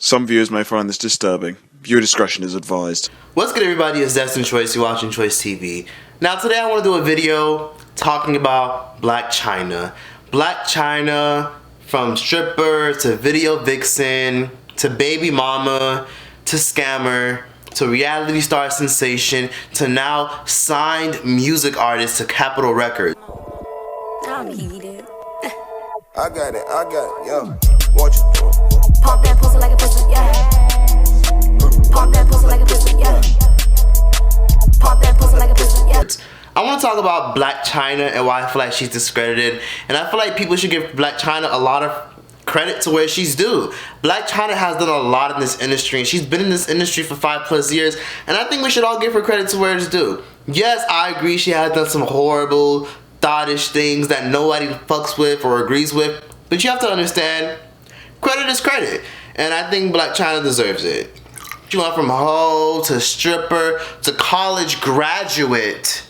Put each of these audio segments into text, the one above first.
Some viewers may find this disturbing. Viewer discretion is advised. What's good, everybody? It's Destin Choice. You're watching Choice TV. Now today I want to do a video talking about Blac Chyna. Blac Chyna, from stripper to video vixen to baby mama to scammer to reality star sensation to now signed music artist to Capitol Records. I'm heated. I got it, yo. Watch it. Pop that pussy like a pussy, yeah. Pop that pussy like a pussy, yeah. Pop that pussy like a pussy, yeah. I want to talk about Blac Chyna and why I feel like she's discredited. And I feel like people should give Blac Chyna a lot of credit to where she's due. Blac Chyna has done a lot in this industry, and she's been in this industry for 5+ years, and I think we should all give her credit to where it's due. Yes, I agree she has done some horrible, thoughtish things that nobody fucks with or agrees with, but you have to understand, credit is credit, and I think Blac Chyna deserves it. She went from hoe to stripper to college graduate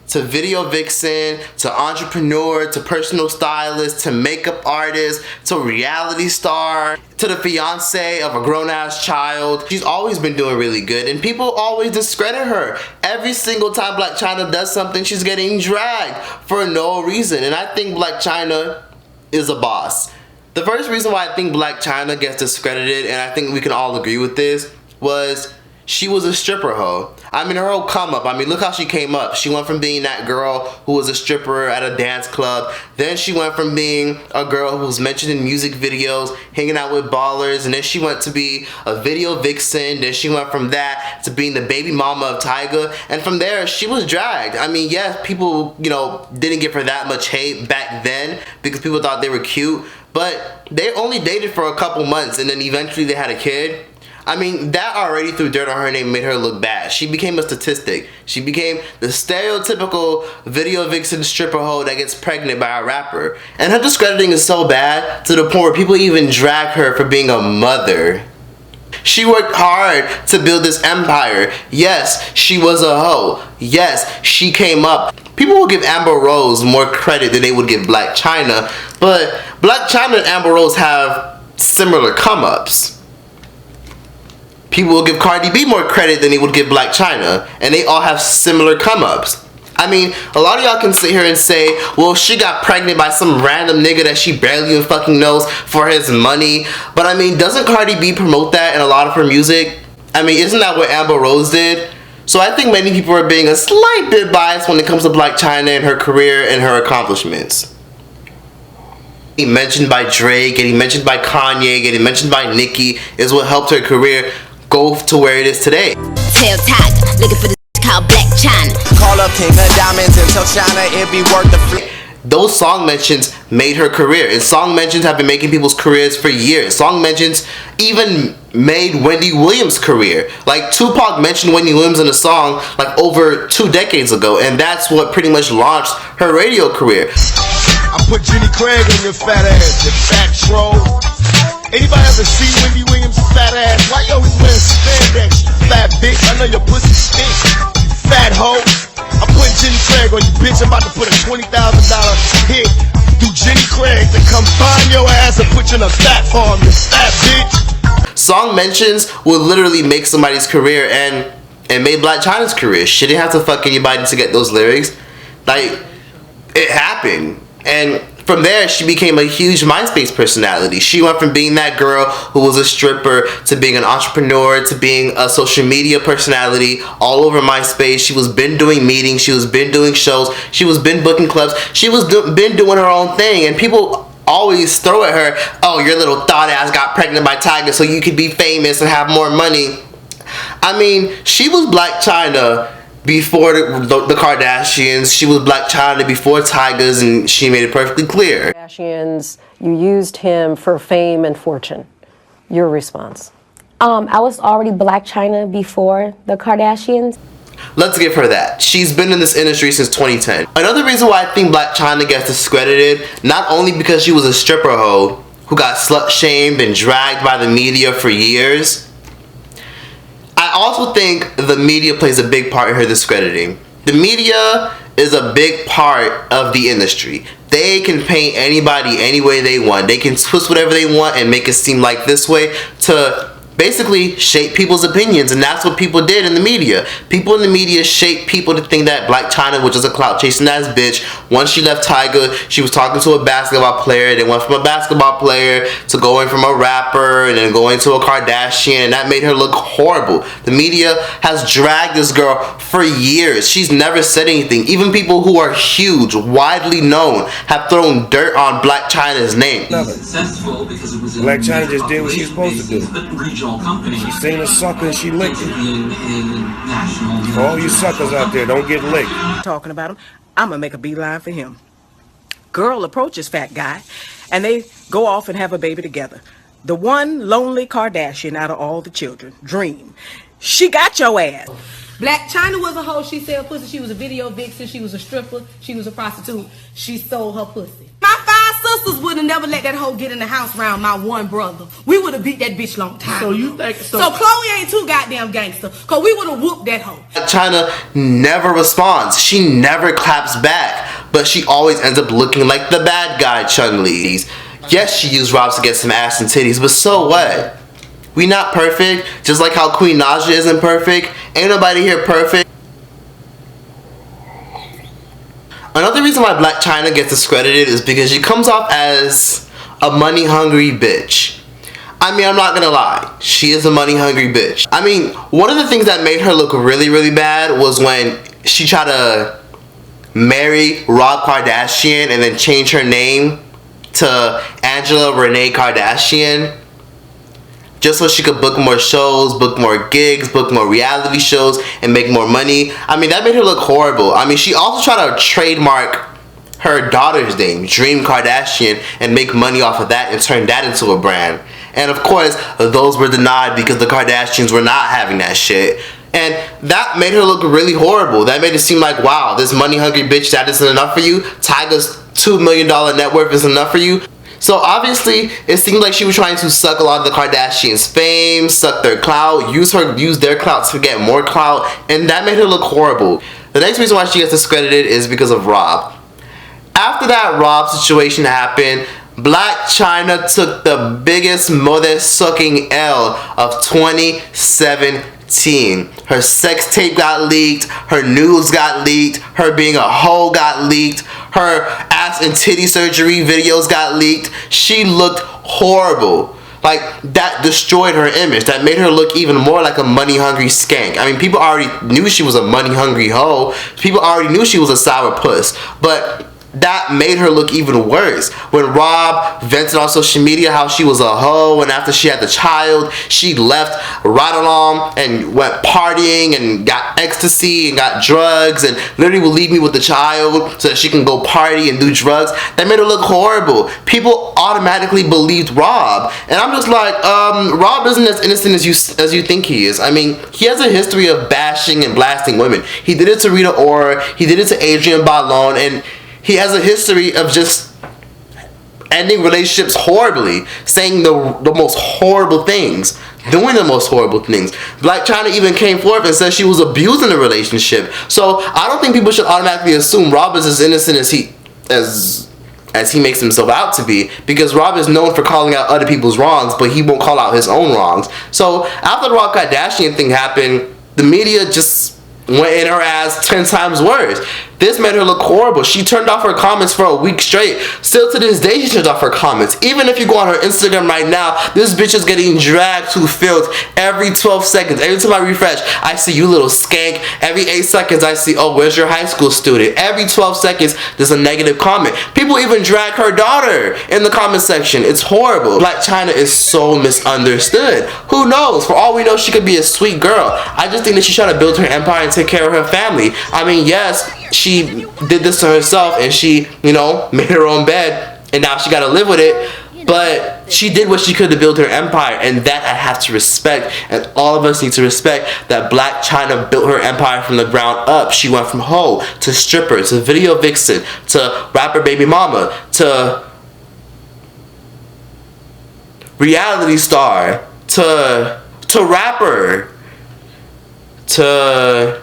to video vixen, to entrepreneur, to personal stylist, to makeup artist, to reality star, to the fiance of a grown-ass child. She's always been doing really good, and people always discredit her. Every single time Blac Chyna does something, she's getting dragged for no reason, and I think Blac Chyna is a boss. The first reason why I think Blac Chyna gets discredited, and I think we can all agree with this, was she was a stripper hoe. I mean, her whole come up. I mean, look how she came up. She went from being that girl who was a stripper at a dance club. Then she went from being a girl who was mentioned in music videos, hanging out with ballers. And then she went to be a video vixen. Then she went from that to being the baby mama of Tyga. And from there, she was dragged. I mean, yes, people, didn't give her that much hate back then because people thought they were cute. But they only dated for a couple months, and then eventually they had a kid. I mean, that already threw dirt on her name and made her look bad. She became a statistic. She became the stereotypical video vixen stripper hoe that gets pregnant by a rapper. And her discrediting is so bad to the point where people even drag her for being a mother. She worked hard to build this empire. Yes, she was a hoe. Yes, she came up. People will give Amber Rose more credit than they would give Blac Chyna, but Blac Chyna and Amber Rose have similar come-ups. People will give Cardi B more credit than they would give Blac Chyna, and they all have similar come-ups. I mean, a lot of y'all can sit here and say, well, she got pregnant by some random nigga that she barely even fucking knows for his money. But I mean, doesn't Cardi B promote that in a lot of her music? I mean, isn't that what Amber Rose did? So I think many people are being a slight bit biased when it comes to Blac Chyna and her career and her accomplishments. Getting mentioned by Drake, getting mentioned by Kanye, getting mentioned by Nicki is what helped her career go to where it is today. Tell Tyga, looking for this called Blac Chyna. Call up King of Diamonds and tell China it be worth the flip. Those song mentions made her career, and song mentions have been making people's careers for years. Song mentions even made Wendy Williams' career. Like, Tupac mentioned Wendy Williams in a song like over 2 decades ago, and that's what pretty much launched her radio career. I put Jenny Craig on your fat ass, you fat troll. Anybody ever see Wendy Williams' fat ass? Why you always wearing spandex, you fat bitch? I know your pussy stink, you fat hoe. I'm putting Jenny Craig on you, bitch. I'm about to put a $20,000 hit through Jenny Craig to come find your ass and put you in a fat farm, you fat bitch. Song mentions will literally make somebody's career, and made Blac Chyna's career. She didn't have to fuck anybody to get those lyrics. Like, it happened. And from there, she became a huge MySpace personality. She went from being that girl who was a stripper to being an entrepreneur to being a social media personality all over MySpace. She was been doing meetings. She was been doing shows. She was been booking clubs. She was been doing her own thing. And people always throw at her, oh, your little thought ass got pregnant by Tyga so you could be famous and have more money. I mean, she was Blac Chyna before the Kardashians. She was Blac Chyna before Tyga's, and she made it perfectly clear. Kardashians, you used him for fame and fortune. Your response? I was already Blac Chyna before the Kardashians. Let's give her that. She's been in this industry since 2010. Another reason why I think Blac Chyna gets discredited, not only because she was a stripper hoe who got slut-shamed and dragged by the media for years, I also think the media plays a big part in her discrediting. The media is a big part of the industry. They can paint anybody any way they want. They can twist whatever they want and make it seem like this way to basically shape people's opinions, and that's what people did in the media. People in the media shaped people to think that Blac Chyna, which is a clout chasing ass bitch, once she left Tyga, she was talking to a basketball player. They went from a basketball player to going from a rapper and then going to a Kardashian, and that made her look horrible. The media has dragged this girl for years. She's never said anything. Even people who are huge, widely known, have thrown dirt on Blac Chyna's name. Successful because it was Blac Chyna just did what she's supposed to do. Regional company. She seen a sucker and she licked it. In national. For all you suckers out there, don't get licked. Talking about him, I'm gonna make a beeline for him. Girl approaches fat guy, and they go off and have a baby together. The one lonely Kardashian out of all the children, Dream. She got your ass. Blac Chyna was a hoe. She sold pussy. She was a video vixen. She was a stripper. She was a prostitute. She sold her pussy. My 5 sisters would have never let that hoe get in the house around my one brother. We would have beat that bitch long time. So you think so? So Chloe ain't too goddamn gangster, cause we would have whooped that hoe. Blac Chyna never responds. She never claps back, but she always ends up looking like the bad guy Chun-Li. Yes, she used Robs to get some ass and titties, but so what? We not perfect, just like how Queen Naja isn't perfect. Ain't nobody here perfect. Another reason why Blac Chyna gets discredited is because she comes off as a money-hungry bitch. I mean, I'm not gonna lie, she is a money-hungry bitch. I mean, one of the things that made her look really, really bad was when she tried to marry Rob Kardashian and then change her name to Angela Renee Kardashian, just so she could book more shows, book more gigs, book more reality shows, and make more money. I mean, that made her look horrible. I mean, she also tried to trademark her daughter's name, Dream Kardashian, and make money off of that and turn that into a brand. And of course, those were denied because the Kardashians were not having that shit. And that made her look really horrible. That made it seem like, wow, this money-hungry bitch, that isn't enough for you? Tyga's $2 million net worth is enough for you? So obviously, it seemed like she was trying to suck a lot of the Kardashians' fame, suck their clout, use their clout to get more clout, and that made her look horrible. The next reason why she gets discredited is because of Rob. After that Rob situation happened, Blac Chyna took the biggest mother-sucking L of 2017. Her sex tape got leaked, her nudes got leaked, her being a hoe got leaked, her ass and titty surgery videos got leaked. She looked horrible. Like, that destroyed her image. That made her look even more like a money-hungry skank. I mean, people already knew she was a money-hungry hoe. People already knew she was a sour puss. But that made her look even worse. When Rob vented on social media how she was a hoe, and after she had the child, she left right along and went partying and got ecstasy and got drugs and literally will leave me with the child so that she can go party and do drugs. That made her look horrible. People automatically believed Rob, and I'm just like, Rob isn't as innocent as you think he is. I mean, he has a history of bashing and blasting women. He did it to Rita Ora, he did it to Adrienne Bailon, and he has a history of just ending relationships horribly, saying the most horrible things, doing the most horrible things. Blac Chyna even came forth and said she was abused in the relationship. So I don't think people should automatically assume Rob is as innocent as he makes himself out to be, because Rob is known for calling out other people's wrongs, but he won't call out his own wrongs. So after the Rob Kardashian thing happened, the media just went in her ass 10 times worse. This made her look horrible. She turned off her comments for a week straight. Still to this day, she turns off her comments. Even if you go on her Instagram right now, this bitch is getting dragged to filth every 12 seconds. Every time I refresh, I see you little skank. Every 8 seconds, I see, oh, where's your high school student? Every 12 seconds, there's a negative comment. People even drag her daughter in the comment section. It's horrible. Blac Chyna is so misunderstood. Who knows? For all we know, she could be a sweet girl. I just think that she's trying to build her empire and take care of her family. I mean, yes, she did this to herself and she, you know, made her own bed and now she gotta live with it, but she did what she could to build her empire, and that I have to respect, and all of us need to respect that Blac Chyna built her empire from the ground up. She went from hoe to stripper to video vixen to rapper baby mama to reality star to rapper to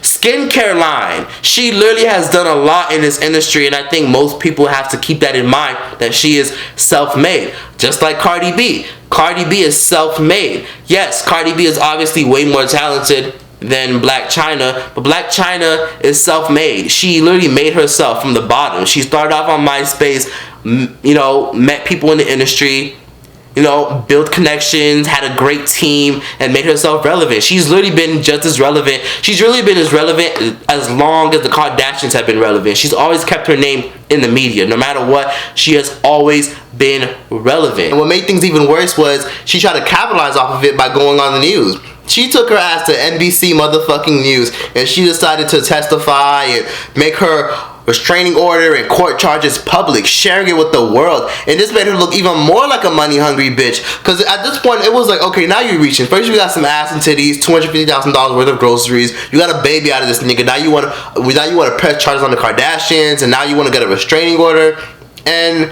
skincare line. She literally has done a lot in this industry, and I think most people have to keep that in mind, that she is self-made. Just like Cardi B. Cardi B is self-made. Yes, Cardi B is obviously way more talented than Blac Chyna, but Blac Chyna is self-made. She literally made herself from the bottom. She started off on MySpace, you know, met people in the industry, you know, built connections, had a great team, and made herself relevant. She's literally been just as relevant. She's really been as relevant as long as the Kardashians have been relevant. She's always kept her name in the media. No matter what, she has always been relevant. And what made things even worse was she tried to capitalize off of it by going on the news. She took her ass to NBC motherfucking News, and she decided to testify and make her restraining order and court charges public, sharing it with the world. And this made her look even more like a money hungry bitch, because at this point it was like, okay, now you're reaching. First you got some ass and titties, $250,000 worth of groceries, you got a baby out of this nigga, now you want to press charges on the Kardashians, and now you want to get a restraining order, and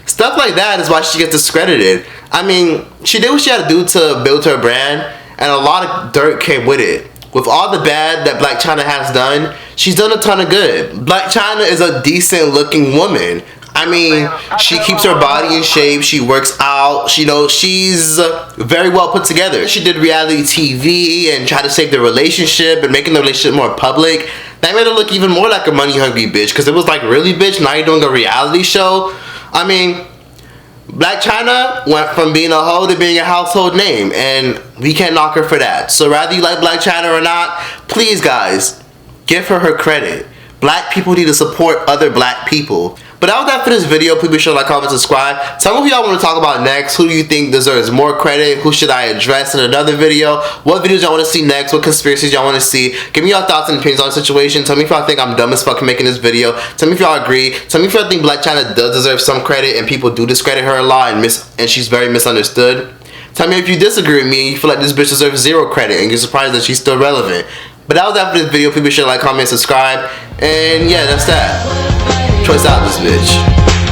stuff like that is why she gets discredited. I mean, she did what she had to do to build her brand, and a lot of dirt came with it. With all the bad that Blac Chyna has done, she's done a ton of good. Blac Chyna is a decent looking woman. I mean, she keeps her body in shape, she works out, you know, she's very well put together. She did reality TV and tried to save the relationship and making the relationship more public. That made her look even more like a money hungry bitch, because it was like, really bitch, now you're doing a reality show? I mean, Blac Chyna went from being a hoe to being a household name, and we can't knock her for that. So whether you like Blac Chyna or not, please guys, give her credit. Black people need to support other black people. But that was that for this video. Please be sure to like, comment, subscribe. Tell me who y'all want to talk about next. Who do you think deserves more credit? Who should I address in another video? What videos y'all want to see next? What conspiracies y'all want to see? Give me your thoughts and opinions on the situation. Tell me if y'all think I'm dumb as fuck making this video. Tell me if y'all agree. Tell me if y'all think Blac Chyna does deserve some credit and people do discredit her a lot and she's very misunderstood. Tell me if you disagree with me and you feel like this bitch deserves zero credit and you're surprised that she's still relevant. But that was that for this video. Please be sure to like, comment, subscribe. And yeah, that's that. Troyce out this bitch.